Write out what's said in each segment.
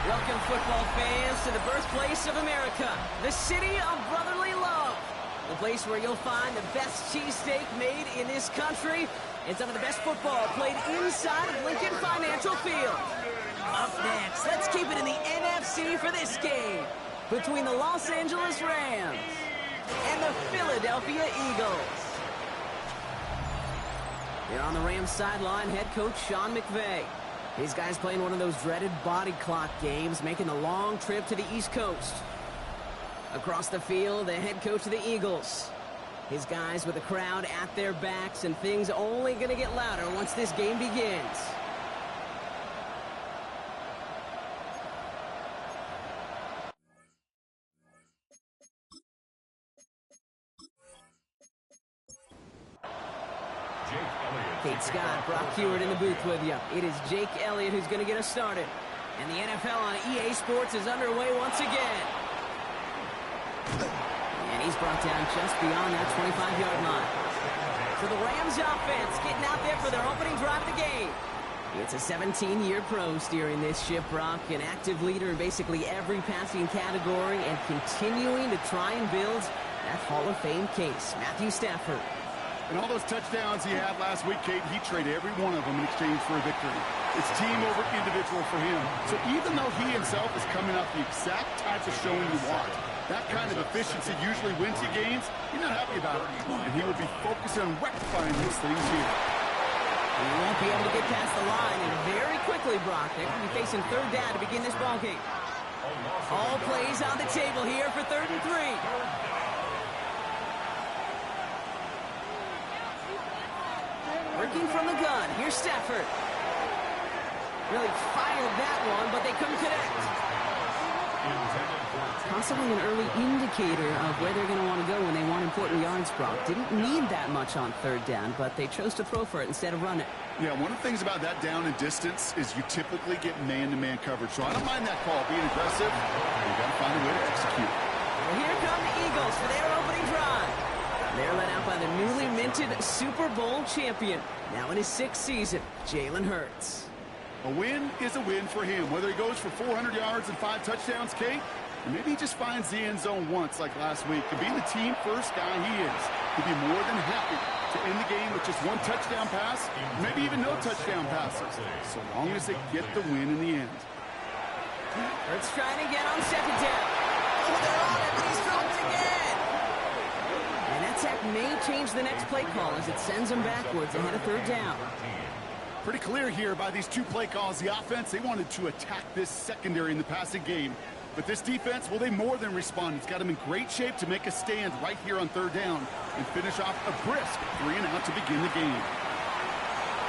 Welcome, football fans, to the birthplace of America, the city of brotherly love. The place where you'll find the best cheesesteak made in this country and some of the best football played inside of Lincoln Financial Field. Up next, let's keep it in the NFC for this game between the Los Angeles Rams and the Philadelphia Eagles. Here on the Rams sideline, head coach Sean McVay. These guys playing one of those dreaded body clock games, making the long trip to the East Coast. Across the field, the head coach of the Eagles. His guys with the crowd at their backs, and things only going to get louder once this game begins. Kate Scott, Brock Hewitt in the booth with you. It is Jake Elliott who's going to get us started. And the NFL on EA Sports is underway once again. And he's brought down just beyond that 25-yard line. So the Rams offense getting out there for their opening drive of the game. It's a 17-year pro steering this ship, Brock, an active leader in basically every passing category and continuing to try and build that Hall of Fame case. Matthew Stafford. And all those touchdowns he had last week, Kate, he traded every one of them in exchange for a victory. It's team over individual for him. So even though he himself is coming off the exact type of showing you want, that kind of efficiency usually wins you games, you're not happy about it. And he will be focused on rectifying these things here. He won't be able to get past the line, and very quickly, Brock, they're going to be facing third down to begin this ballgame. All plays on the table here for 3rd and 3. Working from the gun. Here's Stafford. Really fired that one, but they couldn't connect. Possibly an early indicator of where they're going to want to go when they want important yards, Brock. Didn't need that much on 3rd down, but they chose to throw for it instead of run it. Yeah, one of the things about that down and distance is you typically get man-to-man coverage. So I don't mind that call, being aggressive. You got to find a way to execute. Well, here come the Eagles for their opening drive. They're led out by the newly minted Super Bowl champion, now in his 6th season, Jalen Hurts. A win is a win for him, whether he goes for 400 yards and 5 touchdowns, Kate, or maybe he just finds the end zone once like last week. To be the team-first guy he is, he'd be more than happy to end the game with just 1 touchdown pass, maybe even no touchdown passes, so long as they get the win in the end. Hurts trying to get on 2nd down. Oh, they're on it, but he's dropped again. And that sack may change the next play call as it sends them backwards ahead of 3rd down. Pretty clear here by these 2 play calls. The offense, they wanted to attack this secondary in the passing game. But this defense, well, they more than respond. It's got them in great shape to make a stand right here on 3rd down and finish off a brisk 3 and out to begin the game.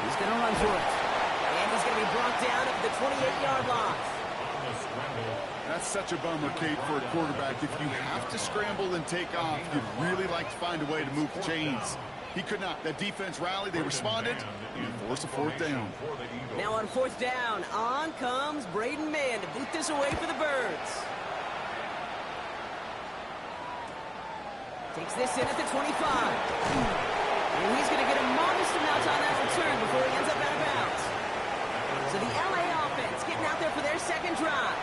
He's going to run for it. And he's going to be brought down at the 28-yard line. That's such a bummer, Kate, for a quarterback. If you have to scramble and take off, you'd really like to find a way to move the chains. He could not. That defense rallied, they responded, and forced a 4th down. Now on 4th down, on comes Braden Mann to boot this away for the Birds. Takes this in at the 25. And he's going to get a modest amount on that return before he ends up out of bounds. So the LA offense getting out there for their 2nd drive.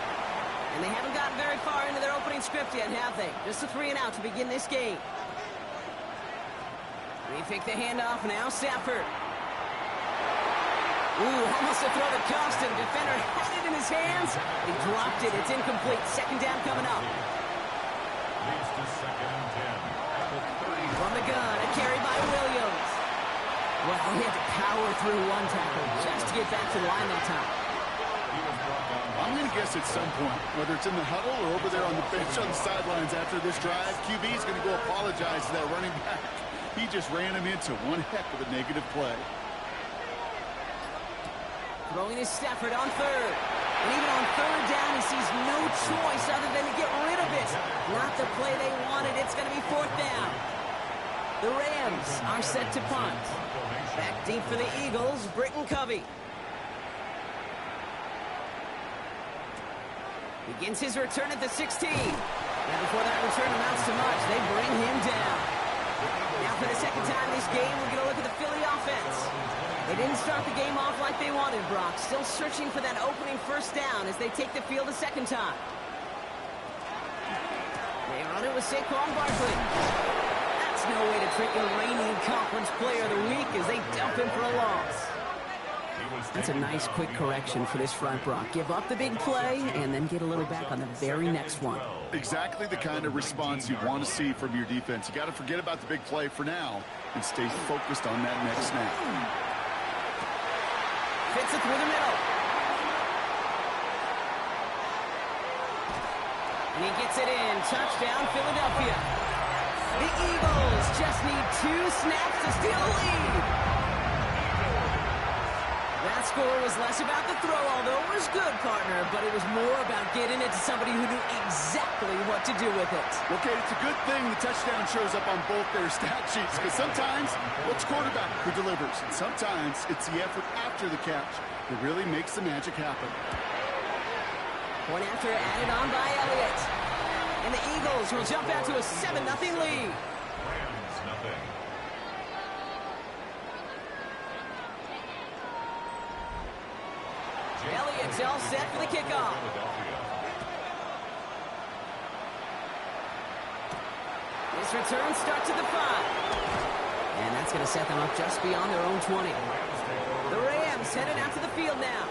And they haven't gotten very far into their opening script yet, have they? Just a 3 and out to begin this game. They take the handoff now, Stafford. Ooh, almost a throw that cost him. Defender had it in his hands. He dropped it. It's incomplete. 2nd down coming up. From the gun, a carry by Williams. Well, he had to power through 1 tackle just to get back to the line that time. I'm going to guess at some point, whether it's in the huddle or over there on the bench on the sidelines after this drive, QB is going to go apologize to that running back. He just ran him into one heck of a negative play. Throwing his Stafford on 3rd. And even on 3rd down, he sees no choice other than to get rid of it. Not the play they wanted. It's going to be 4th down. The Rams are set to punt. Back deep for the Eagles, Britton Covey. Begins his return at the 16. And before that return amounts to much, they bring him down. Now for the second time this game, we're going to look at the Philly offense. They didn't start the game off like they wanted, Brock. Still searching for that opening first down as they take the field a second time. They run it with Saquon Barkley. That's no way to treat your reigning conference player of the week as they dump him for a loss. That's a nice quick correction for this front, Brock. Give up the big play and then get a little back on the very next one. Exactly the kind of response you want to see from your defense. You got to forget about the big play for now and stay focused on that next snap. Fits it through the middle. And he gets it in. Touchdown, Philadelphia. The Eagles just need 2 snaps to steal a lead. That score was less about the throw, although it was good, partner, but it was more about getting it to somebody who knew exactly what to do with it. Okay, it's a good thing the touchdown shows up on both their stat sheets, because sometimes it's quarterback who delivers, and sometimes it's the effort after the catch that really makes the magic happen. Point after added on by Elliott. And the Eagles will jump out to a 7-0 lead. Rams nothing. Elliott's all set for the kickoff. This return starts at the 5. And that's going to set them up just beyond their own 20. The Rams headed out to the field now.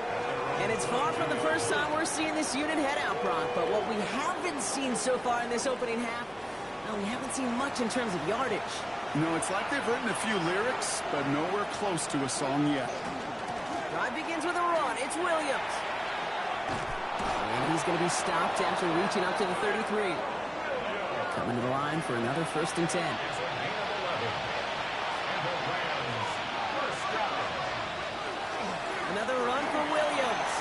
And it's far from the first time we're seeing this unit head out, Brock. But what we haven't seen so far in this opening half, well, we haven't seen much in terms of yardage. No, it's like they've written a few lyrics, but nowhere close to a song yet. Drive begins with a run. It's Williams. And he's going to be stopped after reaching up to the 33. Coming to the line for another 1st and 10. Another run for Williams.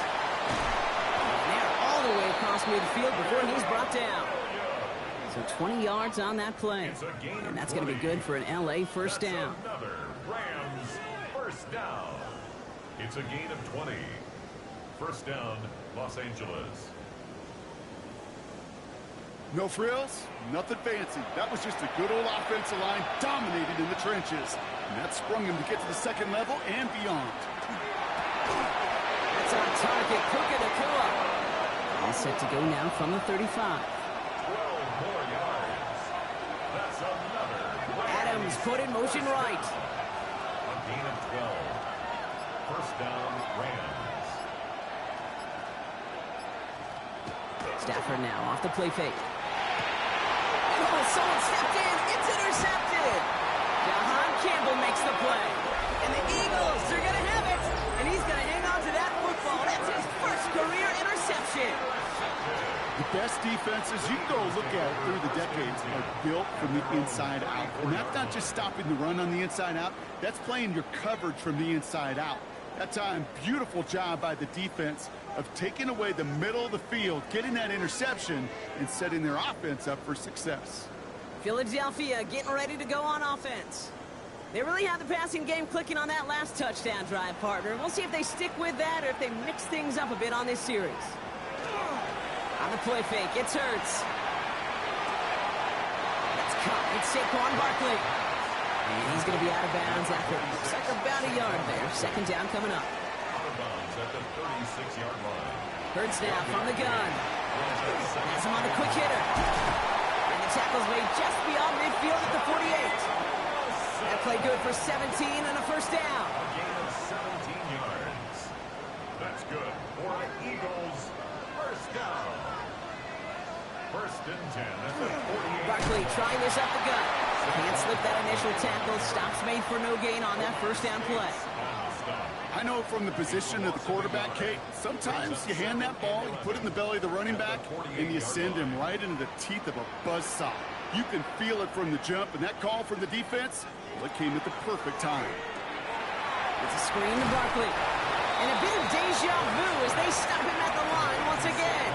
And they're all the way across midfield before he's brought down. So 20 yards on that play. And that's going to be good for an LA first down. Another Rams first down. It's a gain of 20. First down, Los Angeles. No frills, nothing fancy. That was just a good old offensive line dominated in the trenches. And that sprung him to get to the second level and beyond. That's on target. Puka Nacua. All set to go now from the 35. 12 more yards. That's another. Adams put in motion right. A gain of 12. First down, Rams. Stafford now off the play fake. Oh, someone stepped in. It's intercepted. Jahan Campbell makes the play. And the Eagles are going to have it. And he's going to hang on to that football. That's his first career interception. The best defenses you can go look at through the decades are built from the inside out. And that's not just stopping the run on the inside out. That's playing your coverage from the inside out. That time, beautiful job by the defense of taking away the middle of the field, getting that interception, and setting their offense up for success. Philadelphia getting ready to go on offense. They really have the passing game clicking on that last touchdown drive, partner. We'll see if they stick with that or if they mix things up a bit on this series. On the play fake, it's Hurts. That's caught. It's Saquon Barkley. And he's going to be out of bounds after it looks like about a yard there. Second down coming up. Out of bounds at the 36-yard line. Hurts now from the gun. That's him on the quick hitter. And the tackle's made just beyond midfield at the 48. That play good for 17 and a first down. A gain of 17 yards. That's good for the Eagles. First down. First and 10 at the 48. Barkley trying this up the gut. Can't slip that initial tackle. Stops made for no gain on that first down play. I know from the position of the quarterback, Kate, sometimes you hand that ball, you put it in the belly of the running back, and you send him right into the teeth of a buzzsaw. You can feel it from the jump, and that call from the defense, well, it came at the perfect time. It's a screen to Barkley. And a bit of deja vu as they stop him at the line once again.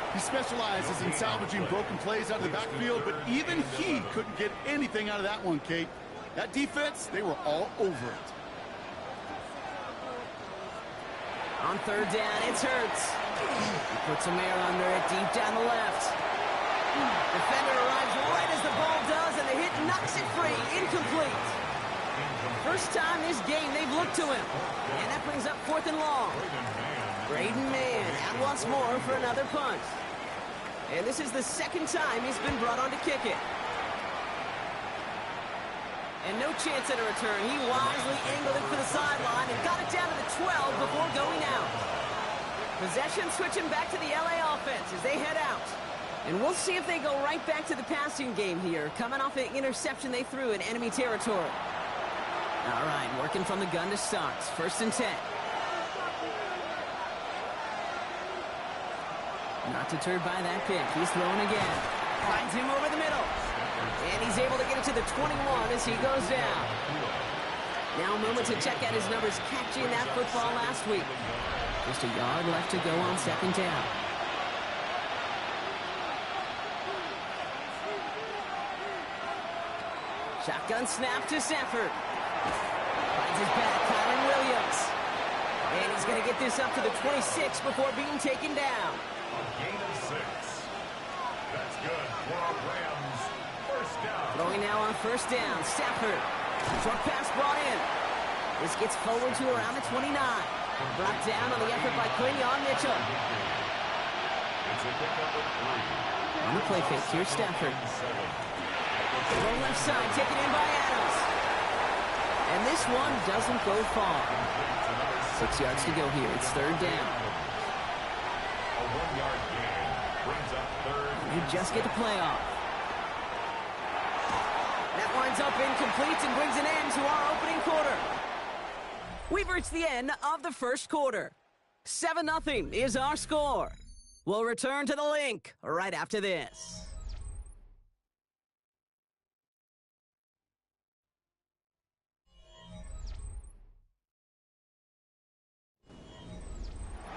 He specializes in salvaging broken plays out of the backfield, but even he couldn't get anything out of that one, Kate. That defense, they were all over it. On third down, it's Hurts. He puts some air under it deep down the left. Defender arrives right as the ball does, and the hit knocks first time this game they've looked to him. And that brings up 4th and long. Braden Mann out once more for another punt. And this is the second time he's been brought on to kick it. And no chance at a return. He wisely angled it for the sideline and got it down to the 12 before going out. Possession switching back to the LA offense as they head out. And we'll see if they go right back to the passing game here, coming off an interception they threw in enemy territory. All right, working from the gun to start. 1st and 10. Not deterred by that pick. He's throwing again. Finds him over the middle. And he's able to get it to the 21 as he goes down. Now a moment to check out his numbers catching that football last week. Just a yard left to go on 2nd down. Shotgun snap to Stafford. Finds his back, Kyron Williams. And he's going to get this up to the 26 before being taken down. A gain of 6. That's good for our Rams. 1st down. Throwing now on 1st down. Stafford. Short pass brought in. This gets forward to around the 29. Brought down on the effort by Quinyon Mitchell. It's a pickup of 3. On the play fake, here's Stafford. Throw left side, taken in by Adams. And this one doesn't go far. 6 yards to go here. It's 3rd down. A 1-yard gain brings up 3rd. You just get the play off. That winds up incomplete and brings an end to our opening quarter. We've reached the end of the 1st quarter. 7-0 is our score. We'll return to the link right after this.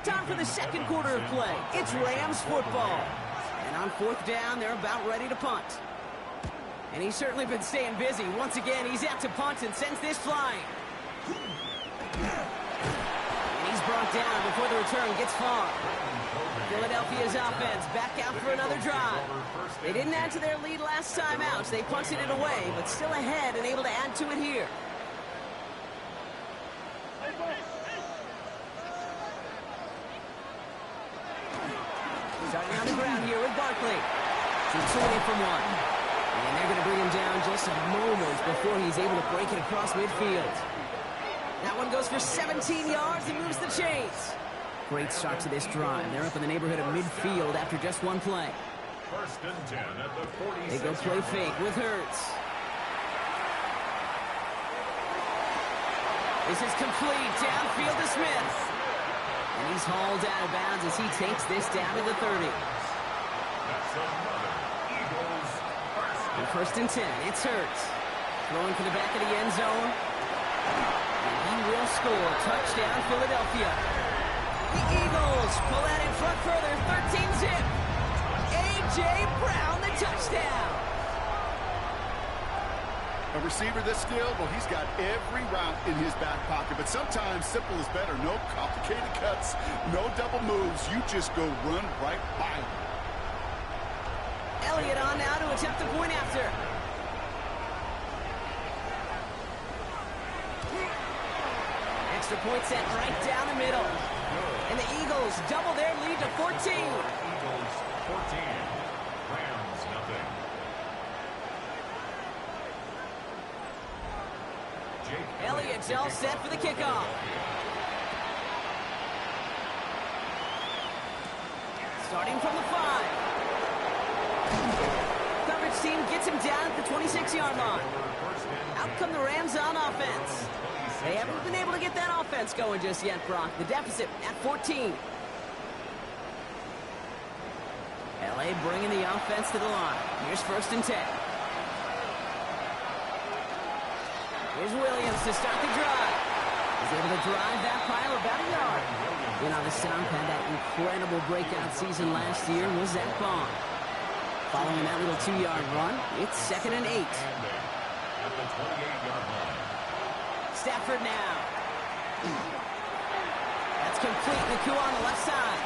Time for the 2nd quarter of play. It's Rams football. And on 4th down, they're about ready to punt. And he's certainly been staying busy. Once again, he's out to punt and sends this flying. And he's brought down before the return gets far. Philadelphia's offense back out for another drive. They didn't add to their lead last time out. They punted it away, but still ahead and able to add to it here. Starting on the ground here with Barkley. Shoots away from one. And they're going to bring him down just a moment before he's able to break it across midfield. That one goes for 17 yards and moves the chains. Great start to this drive. They're up in the neighborhood of midfield after just one play. 1st and 10 at the 46. They go play fake with Hurts. This is complete. Downfield to Smith. And he's hauled out of bounds as he takes this down to the 30. That's another Eagles And 1st and 10, it's Hurts. Throwing for the back of the end zone. And he will score. Touchdown, Philadelphia. The Eagles pull out in front further, 13-zip. A.J. Brown, the touchdown. A receiver this skilled, well, he's got every route in his back pocket. But sometimes simple is better. No complicated cuts, no double moves. You just go run right by him. Elliott on now to attempt the point after. Extra point set right down the middle. And the Eagles double their lead to 14. Eagles 14. Rams nothing. Elliott's all set for the kickoff. Starting from the 5. Coverage team gets him down at the 26-yard line. Out come the Rams on offense. They haven't been able to get that offense going just yet, Brock. The deficit at 14. L.A. bringing the offense to the line. Here's 1st and 10. Here's Williams to start the drive. He's able to drive that pile about a yard. In on the sound pad, that incredible breakout season last year was Zach Bond. Following that little 2-yard run, it's 2nd and 8. At the 28-yard line. Stafford now. That's complete. Naku on the left side.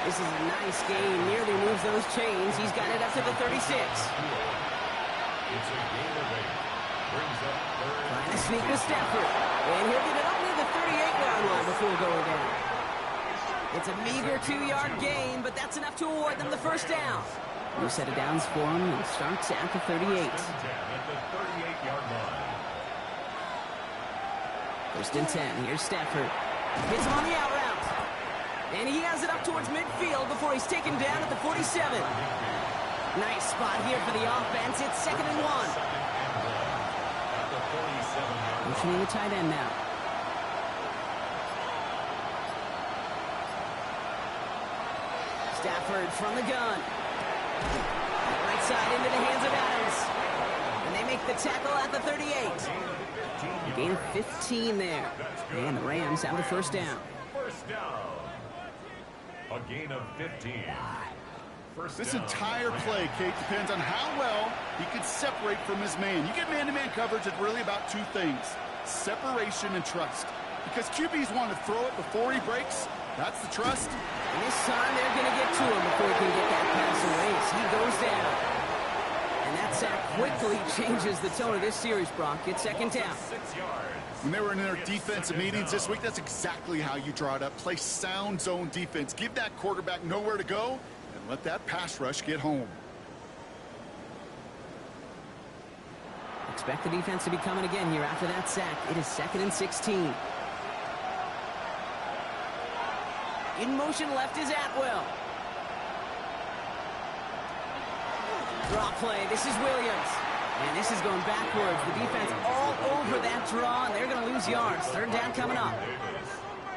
This is a nice gain. Nearly moves those chains. He's got it up to the 36. It's a gain of 8. Brings up 3rd. Trying to sneak with Stafford. And he'll get it up near the 38-yard line before going down. It's a meager 2-yard gain, but that's enough to award them the first down. New set of downs for him and starts at the 38. First and 10. Here's Stafford. Hits him on the out route. And he has it up towards midfield before he's taken down at the 47. Nice spot here for the offense. It's 2nd and 1. Motioning the tight end now. Stafford from the gun. Right side into the hands of Adams. And they make the tackle at the 38. A gain of 15 there. And the Rams have the first down. First down. A gain of 15. This entire play, Kate, depends on how well he can separate from his man. You get man-to-man coverage, it's really about two things: separation and trust. Because QBs want to throw it before he breaks. That's the trust. And this time they're going to get to him before he can get that pass away as he goes down. And that sack quickly changes the tone of this series, Brock. It's 2nd down. 6 yards. When they were in their defensive meetings this week, that's exactly how you draw it up. Play sound zone defense. Give that quarterback nowhere to go and let that pass rush get home. Expect the defense to be coming again here after that sack. It is 2nd and 16. In motion left is Atwell. Draw play. This is Williams. And this is going backwards. The defense all over that draw, and they're going to lose yards. 3rd down coming up.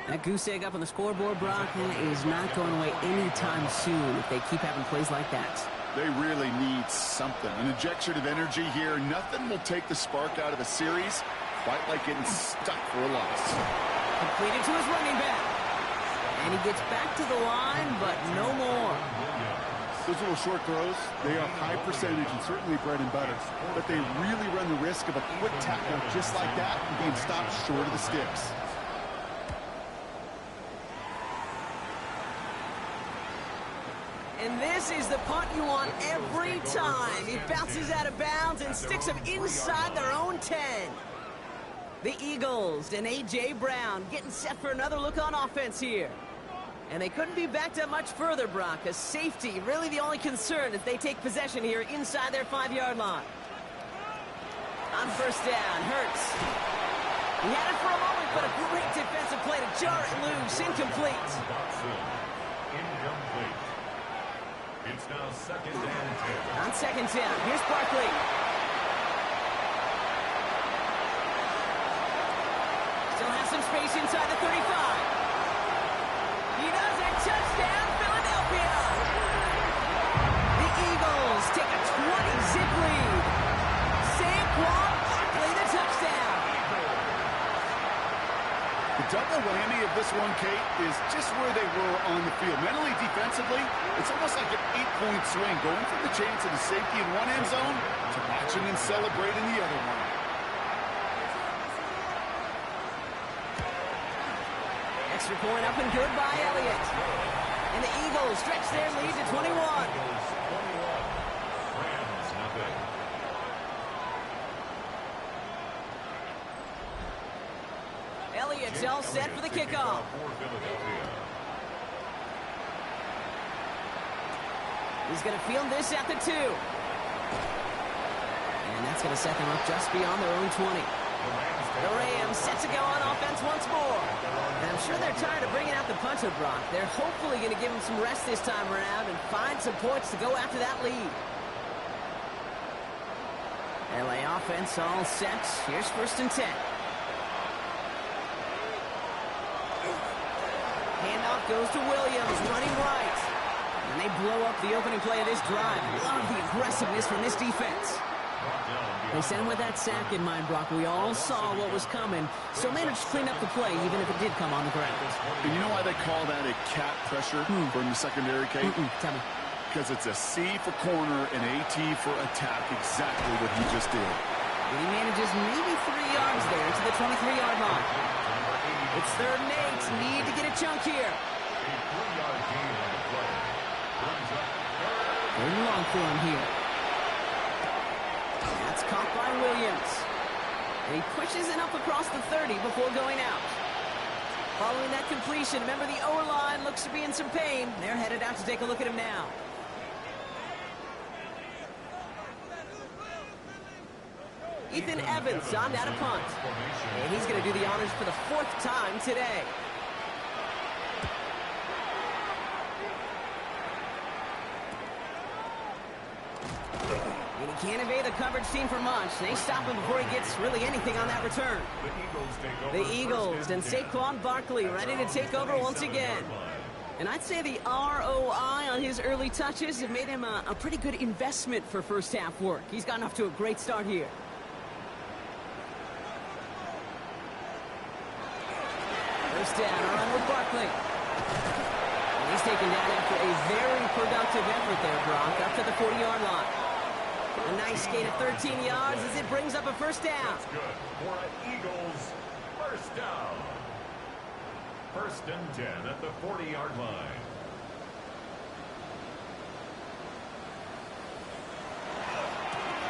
That goose egg up on the scoreboard, Brock, is not going away anytime soon if they keep having plays like that. They really need something. An injection of energy here. Nothing will take the spark out of a series quite like getting stuck for a loss. Completed to his running back. And he gets back to the line, but no more. Those little short throws, they are high percentage and certainly bread and butter. But they really run the risk of a quick tackle just like that and being stopped short of the sticks. And this is the punt you want every time. He bounces out of bounds and sticks them inside their own 10. The Eagles and A.J. Brown getting set for another look on offense here. And they couldn't be backed up much further, Brock. A safety, really the only concern if they take possession here inside their 5-yard line. On first down, Hurts. He had it for a moment, but a great defensive play to jar it loose. Incomplete. Incomplete. It's now 2nd and 10. On 2nd down, here's Barkley. Still has some space inside the 35. He does it. Touchdown, Philadelphia. The Eagles take a 20-zip lead. Saquon Barkley, the touchdown. The double whammy of this one, Kate, is just where they were on the field. Mentally, defensively, it's almost like an 8-point swing, going from the chance of the safety in one end zone to watching and celebrating the other one. Extra point up and good by Elliott. And the Eagles stretch their lead to 21. Rams nothing. Elliott's all set for the kickoff. He's going to field this at the 2. And that's going to set them up just beyond their own 20. The Rams set to go on offense once more. And I'm sure they're tired of bringing out the punter, Brock. They're hopefully going to give him some rest this time around and find some points to go after that lead. LA offense all set. Here's 1st and 10. Handoff goes to Williams, running right. And they blow up the opening play of this drive. Love the aggressiveness from this defense. They sent him with that sack in mind, Brock. We all saw what was coming, so managed to clean up the play, even if it did come on the ground. And you know why they call that a cat pressure from the secondary, Kate? Tell me. Because it's a C for corner and AT for attack, exactly what he just did. And he manages maybe 3 yards there to the 23-yard line. It's 3rd and 8. Need to get a chunk here. 3rd and long for him here. That's caught by Williams. And he pushes it up across the 30 before going out. Following that completion, remember the O-line looks to be in some pain. They're headed out to take a look at him now. Ethan Evans on that a punt. And he's going to do the honors for the 4th time today. And he can't evade the coverage team for much. They stop him before he gets really anything on that return. The Eagles and Saquon Barkley ready to take over once again. And I'd say the ROI on his early touches have made him a pretty good investment for first half work. He's gotten off to a great start here. First down, around with Barkley. And he's taken down after a very productive effort there, Brock, up to the 40-yard line. A nice gain of 13 yards as it brings up a first down. That's good for an Eagles first down. First and 10 at the 40-yard line.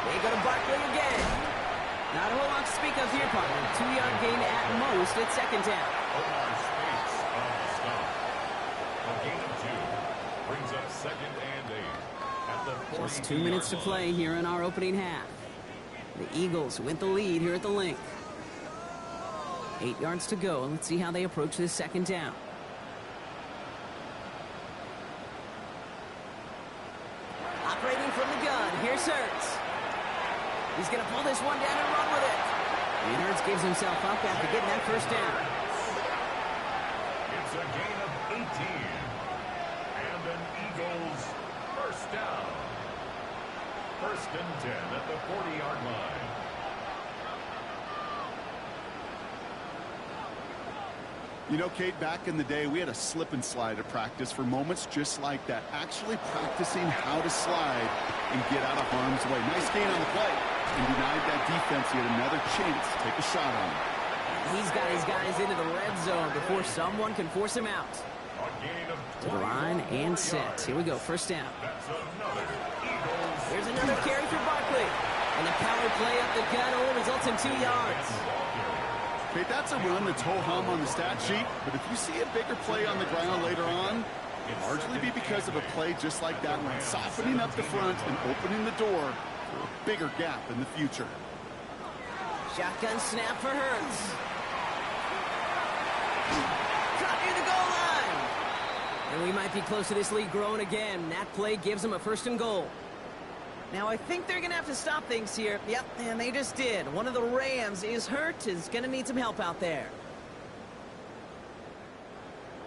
They go to Barkley again. Not a whole lot to speak of here, partner. 2-yard gain at most at second down. Omar Speights on the stop. A gain of 2 brings up second and 8 at the 42-yard Just 2 minutes to play here in our opening half. The Eagles with the lead here at the link. 8 yards to go. Let's see how they approach this second down. Operating from the gun. Here's Hurts. He's going to pull this one down and run with it. And Hurts gives himself up after getting that first down. It's a gain of 18. And an Eagles first down. First and 10 at the 40-yard line. You know, Kate, back in the day, we had a slip and slide at practice for moments just like that. Actually practicing how to slide and get out of harm's way. Nice gain on the play. And denied that defense yet another chance to take a shot on him. He's got his guys into the red zone before someone can force him out. A gain of To the line and set. Here we go, first down. That's another Eagles. Here's another carry for Barkley. And the power play up the gun only results in 2 yards. Kate, that's a run that's ho-hum on the stat sheet, but if you see a bigger play on the ground later on, it'll largely be because of a play just like that one, softening up the front and opening the door for a bigger gap in the future. Shotgun snap for Hurts. Drop near the goal line. And we might be close to this lead growing again. That play gives them a first and goal. Now, I think they're going to have to stop things here. Yep, and they just did. One of the Rams is hurt, is going to need some help out there.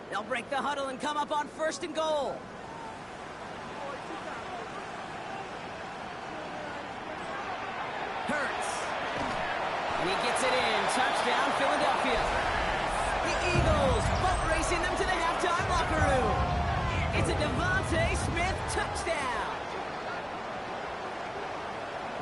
They'll break the huddle and come up on first and goal. Hurts. And he gets it in. Touchdown, Philadelphia. The Eagles boat racing them to the halftime locker room. It's a Devontae Smith touchdown.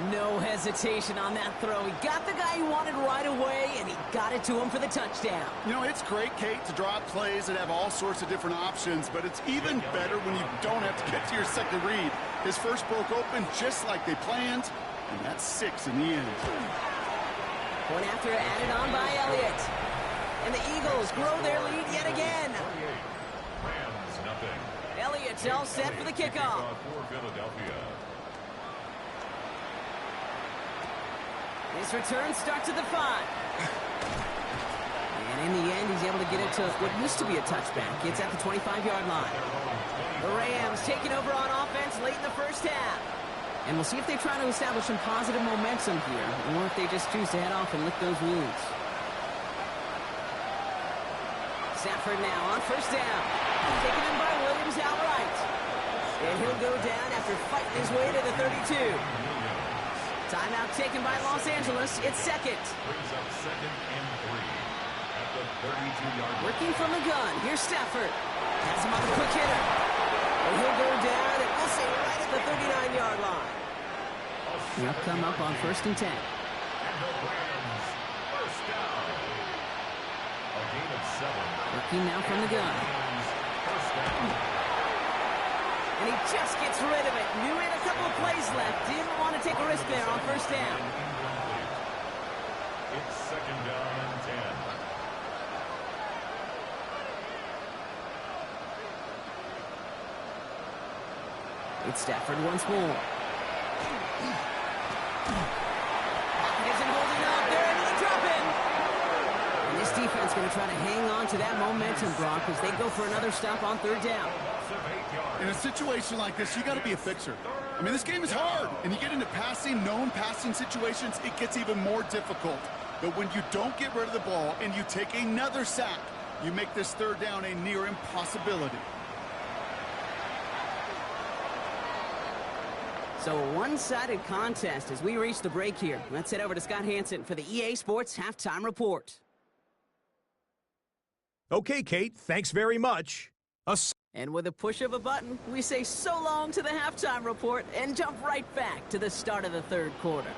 No hesitation on that throw. He got the guy he wanted right away, and he got it to him for the touchdown. You know, it's great, Kate, to draw up plays that have all sorts of different options, but it's even better when you don't have to get to your second read. His first broke open just like they planned, and that's 6 in the end. Point after added on by Elliott. And the Eagles grow their lead yet again. Rams nothing. Elliott's all set for the kickoff. For Philadelphia. This return starts at the 5. And in the end, he's able to get it to what used to be a touchback. It's at the 25-yard line. The Rams taking over on offense late in the first half. And we'll see if they try to establish some positive momentum here, or if they just choose to head off and lick those wounds. Stafford now on first down. Taken in by Williams outright. And he'll go down after fighting his way to the 32. Timeout taken by Los Angeles. It's second. Brings up second and 3 at the 32-yard line. Working from the gun. Here's Stafford. Has him on the quick hitter. And he'll go down, and we'll say right at the 39-yard line. He'll come up on first and 10. And the Rams first down. A gain of 7. Working now from the gun. First down. And he just gets rid of it. Knew he had a couple of plays left. Didn't want to take a risk there on first down. It's second down and 10. It's Stafford once more. Isn't holding up. They're into the drop-in. And this defense going to try to hang on to that momentum, Brock, as they go for another stop on third down. In a situation like this, you got to be a fixer. I mean, this game is hard, and you get into known passing situations, it gets even more difficult. But when you don't get rid of the ball and you take another sack, you make this third down a near impossibility. So a one-sided contest as we reach the break here. Let's head over to Scott Hansen for the EA Sports Halftime Report. Okay, Kate, thanks very much. And with a push of a button, we say so long to the halftime report and jump right back to the start of the third quarter.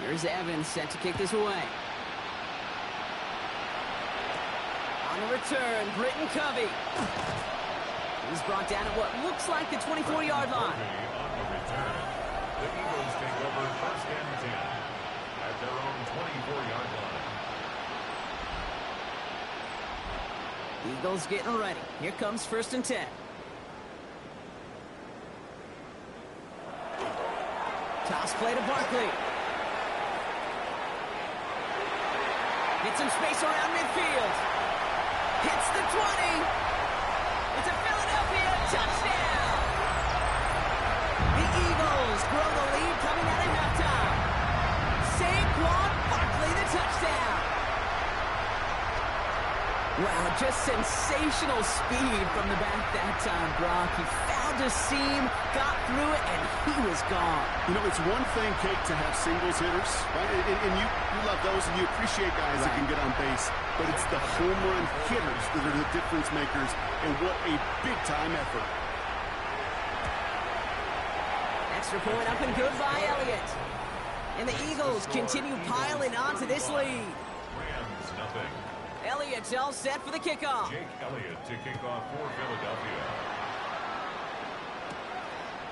Here's Evans set to kick this away. On the return, Britton Covey. He's brought down at what looks like the 24-yard line. The Eagles take over first and 10 at their own 24-yard line. Eagles getting ready. Here comes first and 10. Toss play to Barkley. Gets some space around midfield. Hits the 20. It's a Philadelphia touchdown. The Eagles grow the lead coming out of halftime. Saquon Barkley, the touchdown. Wow, just sensational speed from the back that time, Brock. He found a seam, got through it, and he was gone. You know, it's one thing, Kate, to have singles hitters, right? And you love those, and you appreciate guys that can get on base. But it's the home run hitters that are the difference makers, and what a big-time effort. Extra point up and good by Elliott. And the Eagles continue piling onto this lead. Rams, nothing. Elliott's all set for the kickoff. Jake Elliott to kick off for Philadelphia.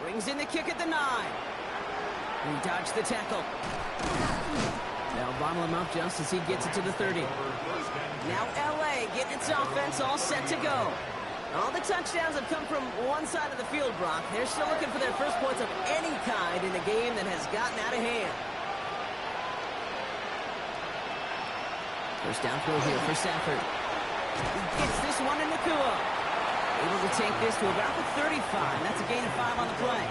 Brings in the kick at the 9. He dodged the tackle. They'll bottle him up just as he gets it to the 30. Now LA getting its offense all set to go. All the touchdowns have come from one side of the field, Brock. They're still looking for their first points of any kind in a game that has gotten out of hand. First down throw here for Stafford. He gets this one in Nakua. Able to take this to about the 35. That's a gain of 5 on the play.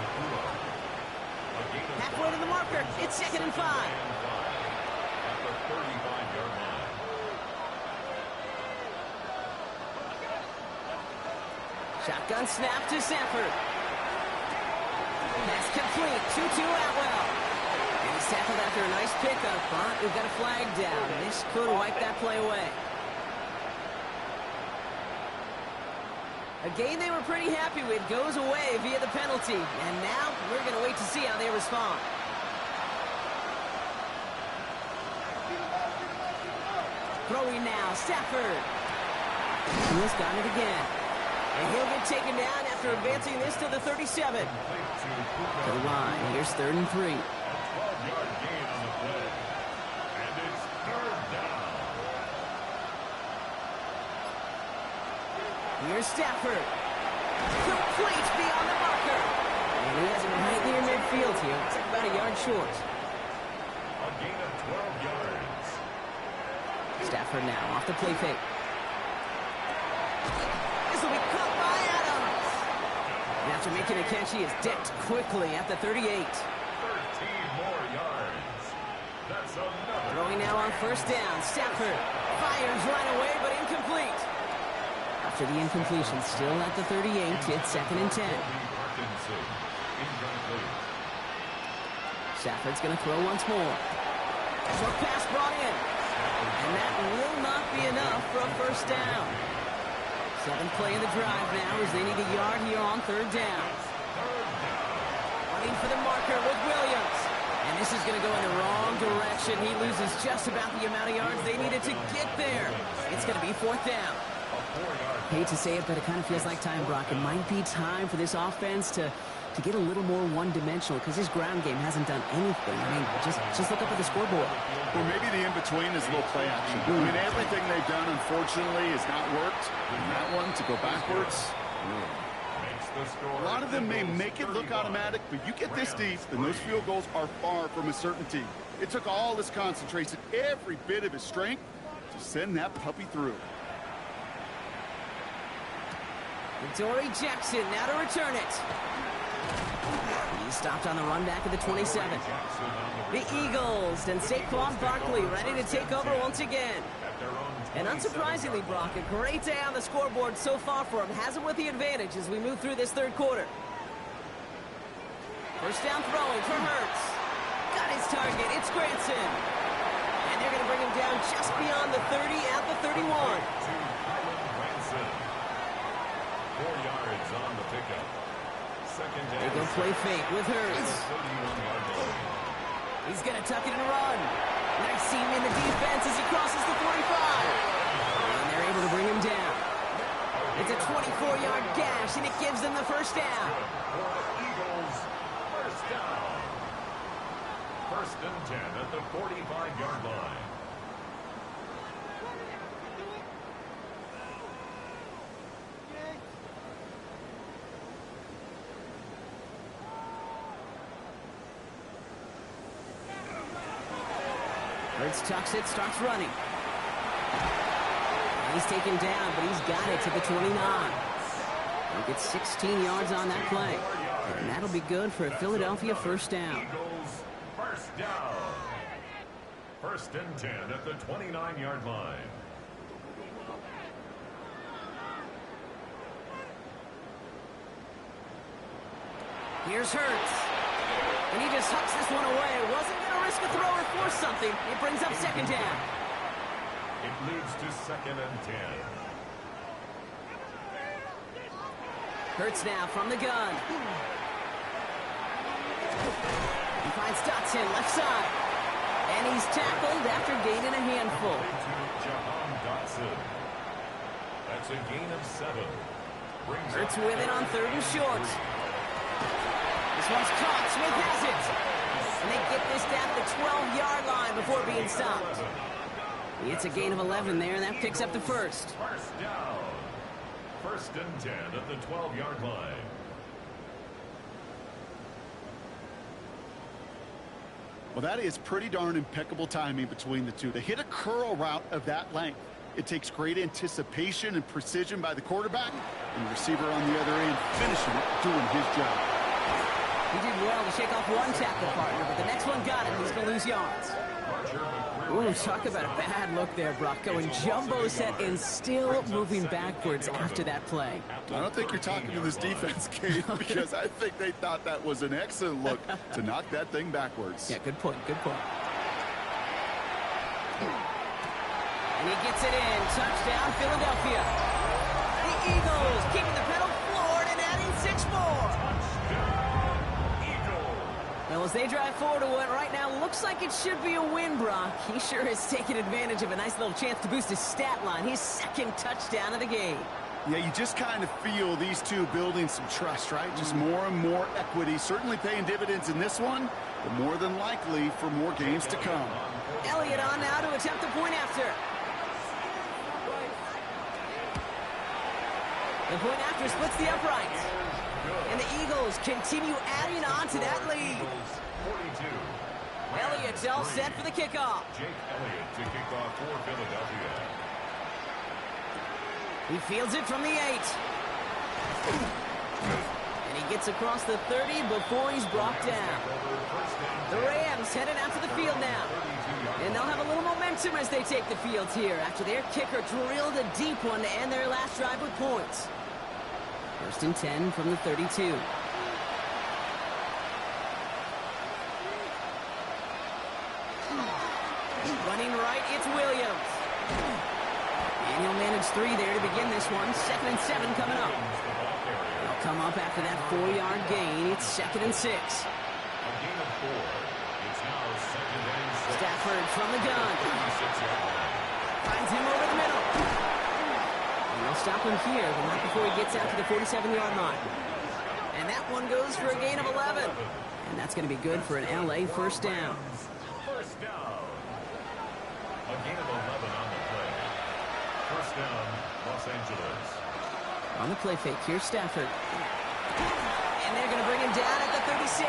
Halfway to the marker. It's second and 5. At the 35-yard line. Shotgun snap to Stafford. Pass complete. 2-2 Atwell. And he's tackled after a nice pickup, but we've got a flag down. This could wipe that play away. A game they were pretty happy with goes away via the penalty. And now we're going to wait to see how they respond. Throwing now, Stafford. He's got it again. And he'll get taken down after advancing this to the 37. To the line, here's 3rd and 3. 12-yard gain on the play. And it's third down. Here's Stafford. Complete beyond the marker. And he has it right near midfield here. It's like about a yard short. A gain of 12 yards. Stafford now off the play fake. This will be caught by Adams. And after making a catch, he is decked quickly at the 38. 13 more yards. That's another. Throwing now on first down. Stafford fires right away, but incomplete. After the incompletion, still at the 38, it's 2nd and 10. Stafford's going to throw once more. Short pass brought in. And that will not be enough for a first down. 7th play of the drive now as they need a yard here on 3rd down. Running for the marker with Williams. And this is going to go in the wrong direction. He loses just about the amount of yards they needed to get there. It's going to be 4th down. Hate to say it, but it kind of feels like time, Brock. It might be time for this offense to to get a little more one-dimensional because his ground game hasn't done anything. I mean, just look up at the scoreboard. Or maybe the in-between is a little play action. I mean, everything they've done, unfortunately, has not worked. And that one, to go backwards, a lot of them may make it look automatic, but you get this deep, and those field goals are far from a certainty. It took all his concentration, every bit of his strength, to send that puppy through. Dory Jackson now to return it. He stopped on the run back at the 27. The Eagles and Saquon Barkley ready to take over once again. And unsurprisingly, Brock, a great day on the scoreboard so far for him. Has him with the advantage as we move through this third quarter. First down throwing for Hurts. Got his target. It's Granson. And they're going to bring him down just beyond the 30 at the 31. 4 yards on the pickup. Second down. They go play fake with Hurts. He's going to tuck it and run. Nice seam in the defense as he crosses the 45. And they're able to bring him down. It's a 24-yard gash, and it gives them the first down. Eagles, first down. First and 10 at the 45-yard line. Hurts tucks it, starts running. He's taken down, but he's got it to the 29. He gets 16 yards on that play. And that'll be good for a Philadelphia first down. Eagles, first down. First and 10 at the 29-yard line. Here's Hurts. And he just hucks this one away. Wasn't going to risk a throw or force something. It brings up second down. It leads to second and 10. Hurts now from the gun. He finds Dotson left side. And he's tackled after gaining a handful. That's a gain of 7. Hurts with it on third and short. This one's caught. Smith has it. And they get this down to the 12-yard line before being stopped. It's a gain of 11 there, and that picks up the first. First down. First and 10 at the 12-yard line. Well, that is pretty darn impeccable timing between the two. They hit a curl route of that length. It takes great anticipation and precision by the quarterback, and the receiver on the other end finishing it, doing his job. He did well to shake off one tackle partner, but the next one got him. He's going to lose yards. Ooh, talk about a bad look there, Brock. Going jumbo set and still moving backwards after that play. I don't think you're talking to this defense, Kate, because I think they thought that was an excellent look to knock that thing backwards. Yeah, good point, good point. And he gets it in. Touchdown, Philadelphia. The Eagles keeping the pedal floored and adding 6 more. Well, as they drive forward to what right now looks like it should be a win, Brock, he sure has taken advantage of a nice little chance to boost his stat line. His second touchdown of the game. Yeah, you just kind of feel these two building some trust, right? Just more and more equity. Certainly paying dividends in this one, but more than likely for more games to come. Elliott on now to attempt the point after. The point after splits the uprights. And the Eagles continue adding on to that lead. Elliott's all set for the kickoff. Jake Elliott to kick off for Philadelphia. He fields it from the 8. And he gets across the 30 before he's brought down. The Rams headed out to the field now. And they'll have a little momentum as they take the field here after their kicker drilled a deep one to end their last drive with points. First and 10 from the 32. Running right, it's Williams. And he'll manage 3 there to begin this one. 2nd and 7 coming up. They'll come up after that 4-yard gain. It's 2nd and 6. A gain of 4. It's now 2nd and 6. Stafford from the gun. Finds him over the middle. And they'll stop him here, but not before he gets out to the 47-yard line. And And that one goes for a gain of 11. And that's going to be good for an LA first down. First down. A gain of 11 on the play. First down, Los Angeles. On the play fake, here's Stafford. And they're going to bring him down at the 36.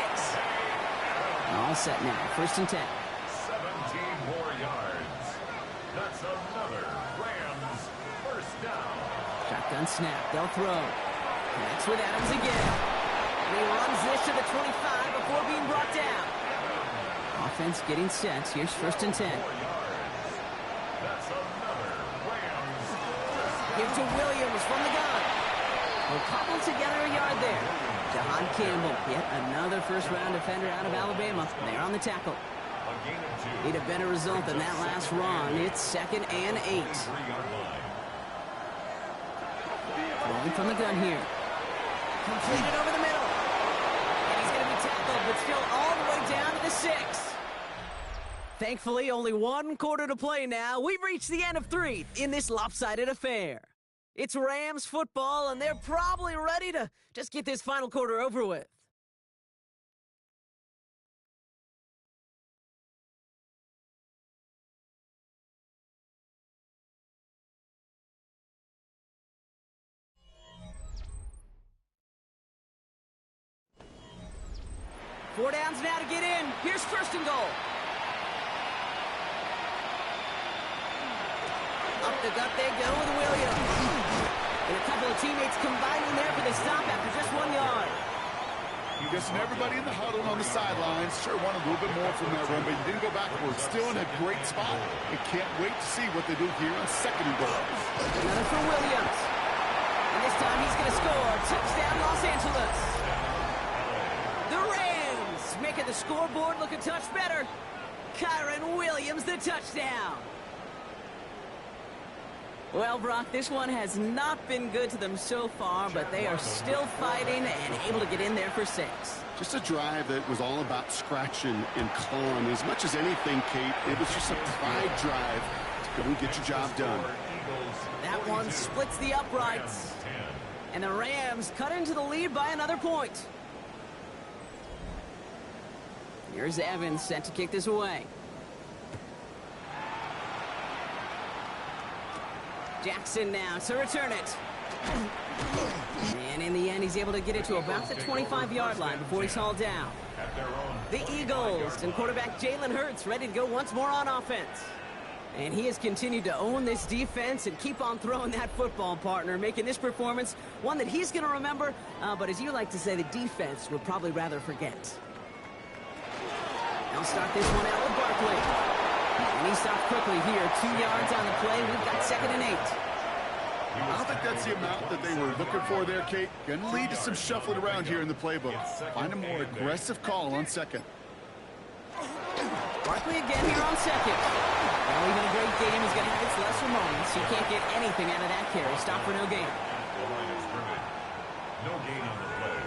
All set now, first and 10. 17 more yards. That's another Rams first down. Shotgun snap, they'll throw. Connects with Adams again. And he runs this to the 25 before being brought down. Offense getting set. Here's first and 10. That's another Rams. Give to Williams from the gun. We'll cobble together a yard there. Jahan Campbell, yet another first-round defender out of Alabama. They're on the tackle. A gain of 2. Need a better result than that last run. It's 2nd and 8. 3-yard line. Rolling from the gun here. Completed over the middle. And he's going to be tackled, but still all the way down to the 6. Thankfully, only one quarter to play now. We've reached the end of 3 in this lopsided affair. It's Rams football, and they're probably ready to just get this final quarter over with. Four downs now to get in. Here's first and goal. Up the gut they go with Williams. And a couple of teammates combining there for the stop after just 1 yard. Just everybody in the huddle on the sidelines. Sure wanted a little bit more from that run, but he didn't go backwards. Still in a great spot. And can't wait to see what they do here on second and goal. Another for Williams. And this time he's going to score. Touchdown, Los Angeles. The Rams making the scoreboard look a touch better. Kyron Williams, the touchdown. Well, Brock, this one has not been good to them so far, but they are still fighting and able to get in there for 6. Just a drive that was all about scratching and clawing. As much as anything, Kate, it was just a pride drive to go and get your job done. That one splits the uprights. And the Rams cut into the lead by another point. Here's Evans set to kick this away. Jackson now to return it. And in the end, he's able to get it to about the 25-yard line before he's hauled down. The Eagles and quarterback Jalen Hurts ready to go once more on offense. And he has continued to own this defense and keep on throwing that football, partner, making this performance one that he's going to remember, but as you like to say, the defense would probably rather forget. They'll start this one out with Barkley. And he stopped quickly here. 2 yards on the play. We've got 2nd and 8. I don't think that's the amount that they were looking for there, Kate. Going to lead to some shuffling around here in the playbook. Find a more aggressive call on second. Barkley again here on second. Well, even a great game is going to have its lesser moments. You can't get anything out of that carry. Stop for no gain. No gain on the play.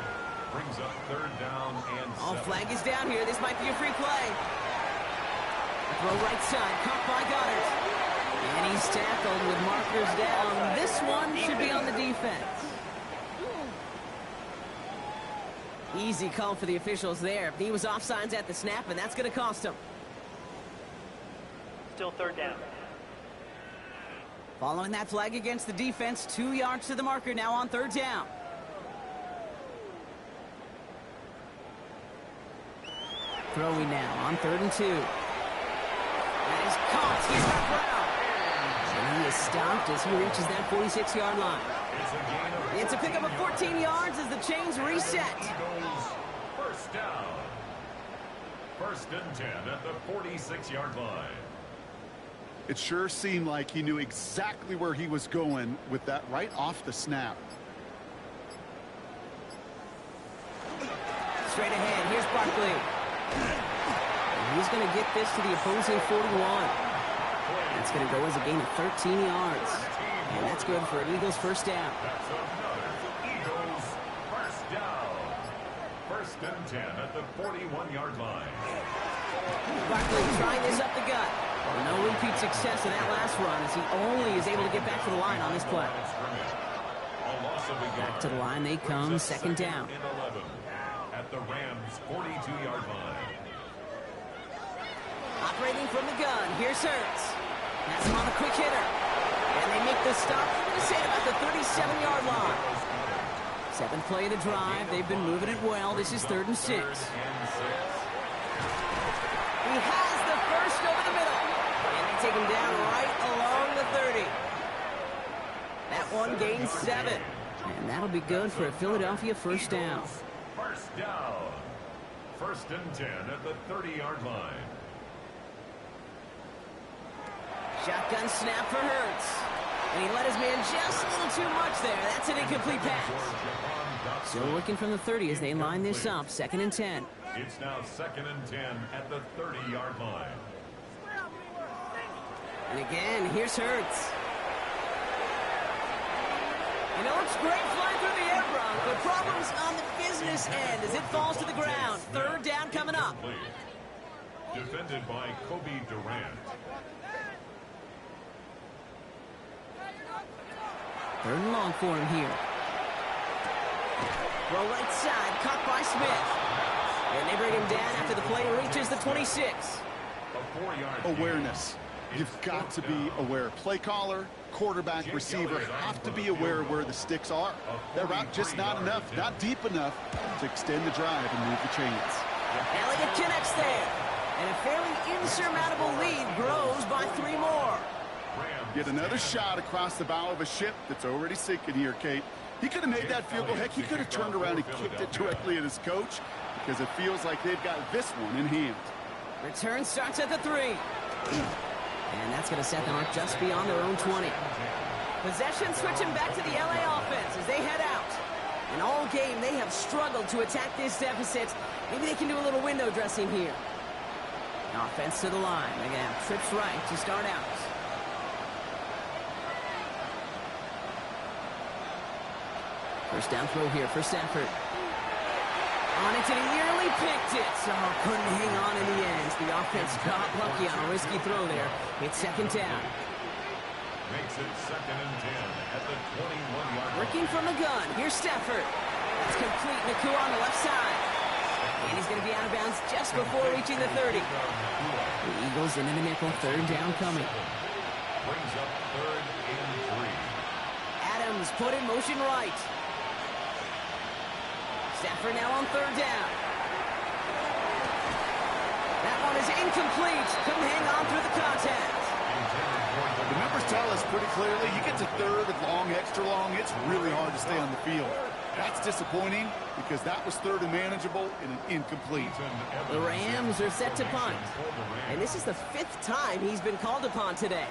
Brings up 3rd down and 7. Flag is down here. This might be a free play. Throw right side, caught by Goddard. And he's tackled with markers down. This one should be on the defense. Easy call for the officials there. He was offsides at the snap, and that's going to cost him. Still 3rd down. Following that flag against the defense, 2 yards to the marker now on 3rd down. Throwing now on 3rd and 2. That is caught. He's got Brown. And he is stopped as he reaches that 46-yard line. It's a pickup of 14 yards as the chains reset. First down. 1st and 10 at the 46-yard line. It sure seemed like he knew exactly where he was going with that right off the snap. Straight ahead, here's Barkley. And he's going to get this to the opposing 41. That's going to go as a gain of 13 yards. And that's good for an Eagles first down. That's another Eagles first down. 1st and 10 at the 41-yard line. Barkley trying this up the gut. Well, no repeat success in that last run as he only is able to get back to the line on this play. All Back to the line they come, second down. At the Rams' 42-yard line. Operating from the gun, here's Hurts. Pass him on the quick hitter. And they make the stop, I'm going to say about the 37-yard line. Seventh play of the drive, they've been moving it well. This is 3rd and 6. He has the first over the middle. And they take him down right along the 30. That one gains 7. And that'll be good for a Philadelphia first down. First down. 1st and 10 at the 30-yard line. Shotgun snap for Hurts. And he let his man just a little too much there. That's an incomplete pass. Still looking from the 30 as they line this up. 2nd and 10. It's now 2nd and 10 at the 30-yard line. And again, here's Hurts. You know, it's great flying through the air, Bronk, but problems on the business end as it falls to the ground. 3rd down coming up. Defended by Kobe Durant. 3rd and long for him here. Well, right side, caught by Smith. And they bring him down after the play reaches the 26. Awareness. You've got to be aware. Play caller, quarterback, receiver have to be aware where the sticks are. That route just not enough, not deep enough to extend the drive and move the chains. Elliott connects there. And a fairly insurmountable lead grows by 3 more. Get another shot across the bow of a ship that's already sinking here, Kate. He could have made that field goal. Heck, he could have turned around and kicked it directly at his coach because it feels like they've got this one in hand. Return starts at the 3. And that's going to set them up just beyond their own 20. Possession switching back to the LA offense as they head out. And all game, they have struggled to attack this deficit. Maybe they can do a little window dressing here. Offense to the line. They're going to have trips right to start out. First down throw here for Stafford. On it, and he nearly picked it. So couldn't hang on in the end. The offense got lucky on a risky throw there. It's 2nd down. Makes it 2nd and 10 at the 21-yard line. Working from the gun. Here's Stafford. That's complete. Nakua on the left side. And he's going to be out of bounds just before reaching the 30. The Eagles into the nickel. 3rd down coming. Brings up 3rd and 3. Adams put in motion right. Stafford now on 3rd down. That one is incomplete. Couldn't hang on through the contact. The numbers tell us pretty clearly, you get to 3rd and long, extra long, it's really hard to stay on the field. That's disappointing because that was 3rd and manageable and an incomplete. The Rams are set to punt. And this is the 5th time he's been called upon today.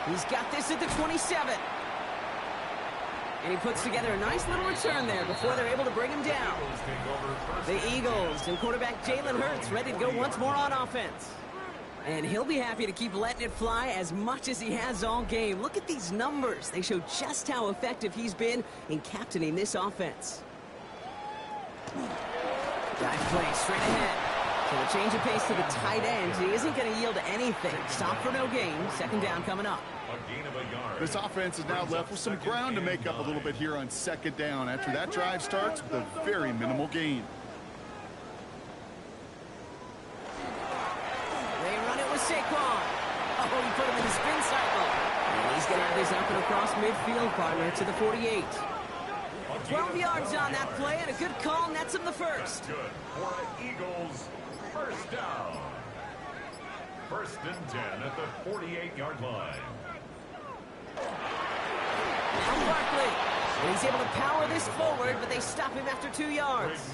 He's got this at the 27. And he puts together a nice little return there before they're able to bring him down. The Eagles and quarterback Jalen Hurts ready to go once more on offense. And he'll be happy to keep letting it fly as much as he has all game. Look at these numbers. They show just how effective he's been in captaining this offense. Dive play straight ahead. So a change of pace to the tight end. He isn't going to yield anything. Stop for no gain. 2nd down coming up. This offense is now left with some ground to make up a little bit here on 2nd down after that drive starts with a very minimal gain. They run it with Saquon. Oh, he put him in the spin cycle. And he's going to have this up and across midfield, partner, to the 48. 12 yards on that play, and a good call nets him the first. Good for an Eagles first down. 1st and 10 at the 48-yard line. Now Barkley. And he's able to power this forward, but they stop him after 2 yards.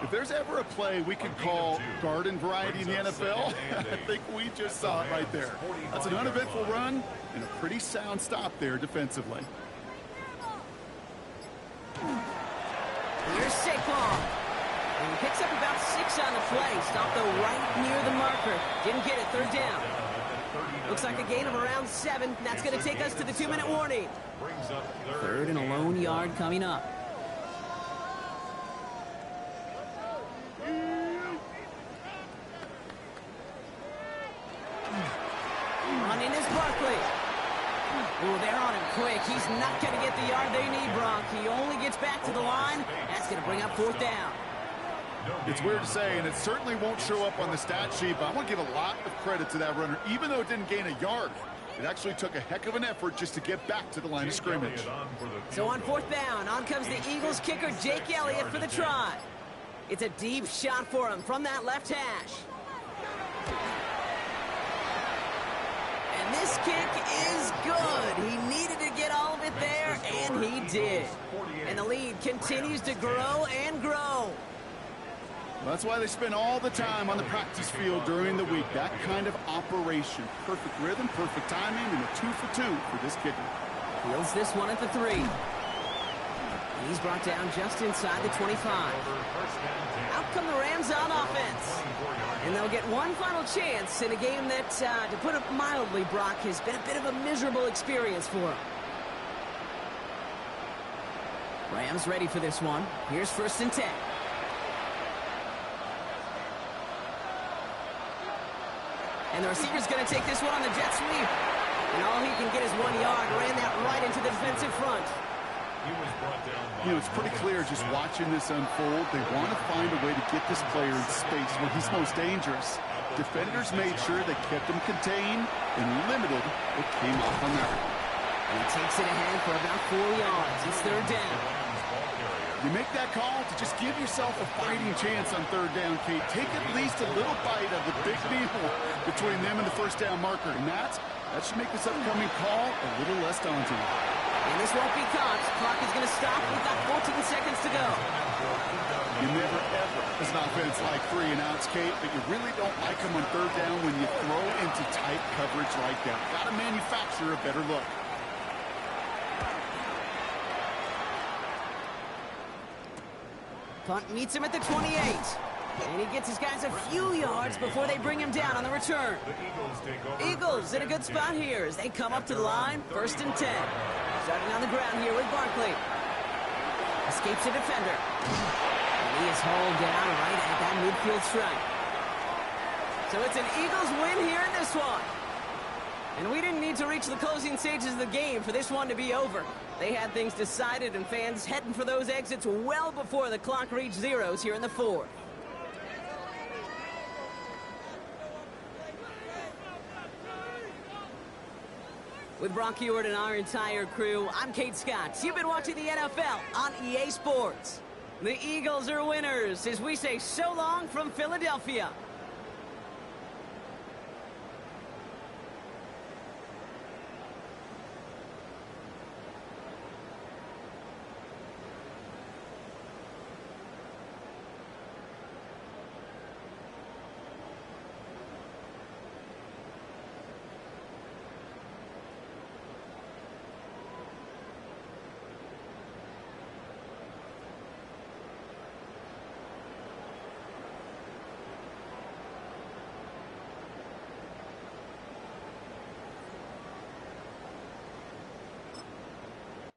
If there's ever a play we could call garden variety in the NFL, I think we just saw it right there. That's an uneventful run and a pretty sound stop there defensively. Here's Saquon. And he picks up about 6 on the play. Stopped though right near the marker. Didn't get it. 3rd down. Looks like a gain of around 7. That's going to take us to the 2-minute warning. 3rd and a lone yard coming up. Running is Barkley. Ooh, they're on him quick. He's not going to get the yard they need, Bronk. He only gets back to the line. That's going to bring up 4th down. It's weird to say, and it certainly won't show up on the stat sheet, but I want to give a lot of credit to that runner. Even though it didn't gain a yard, it actually took a heck of an effort just to get back to the line of scrimmage. So on 4th down, on comes the Eagles kicker, Jake Elliott, for the try. It's a deep shot for him from that left hash. And this kick is good. He needed to get all of it there, and he did. And the lead continues to grow and grow. Well, that's why they spend all the time on the practice field during the week. That kind of operation. Perfect rhythm, perfect timing, and a 2-for-2 for this kicker. Fields this one at the 3. And he's brought down just inside the 25. Out come the Rams on offense. And they'll get one final chance in a game that, to put it mildly, Brock, has been a bit of a miserable experience for them. Rams ready for this one. Here's 1st and 10. And the receiver's going to take this one on the jet sweep. And all he can get is 1 yard. Ran that right into the defensive front. You know, it's pretty clear just watching this unfold. They want to find a way to get this player in space where he's most dangerous. Defenders made sure they kept him contained and limited what came off on that. And he takes it ahead for about 4 yards. It's 3rd down. You make that call to just give yourself a fighting chance on 3rd down, Kate. Take at least a little bite of the big meal between them and the 1st down marker. And that should make this upcoming call a little less daunting. And this won't be caught. Clock is going to stop. We've got 14 seconds to go. You never, ever, as an offense, like 3 and outs, Kate, but you really don't like them on 3rd down when you throw into tight coverage like that. Got to manufacture a better look. Punt meets him at the 28. And he gets his guys a few yards before they bring him down on the return. Eagles in a good spot here as they come up to the line. 1st and 10. Starting on the ground here with Barkley. Escapes a defender. And he is hauled down right at that midfield stripe. So it's an Eagles win here in this one. And we didn't need to reach the closing stages of the game for this one to be over. They had things decided and fans heading for those exits well before the clock reached zeros here in the 4th. With Brock Heward and our entire crew, I'm Kate Scott. You've been watching the NFL on EA Sports. The Eagles are winners as we say so long from Philadelphia.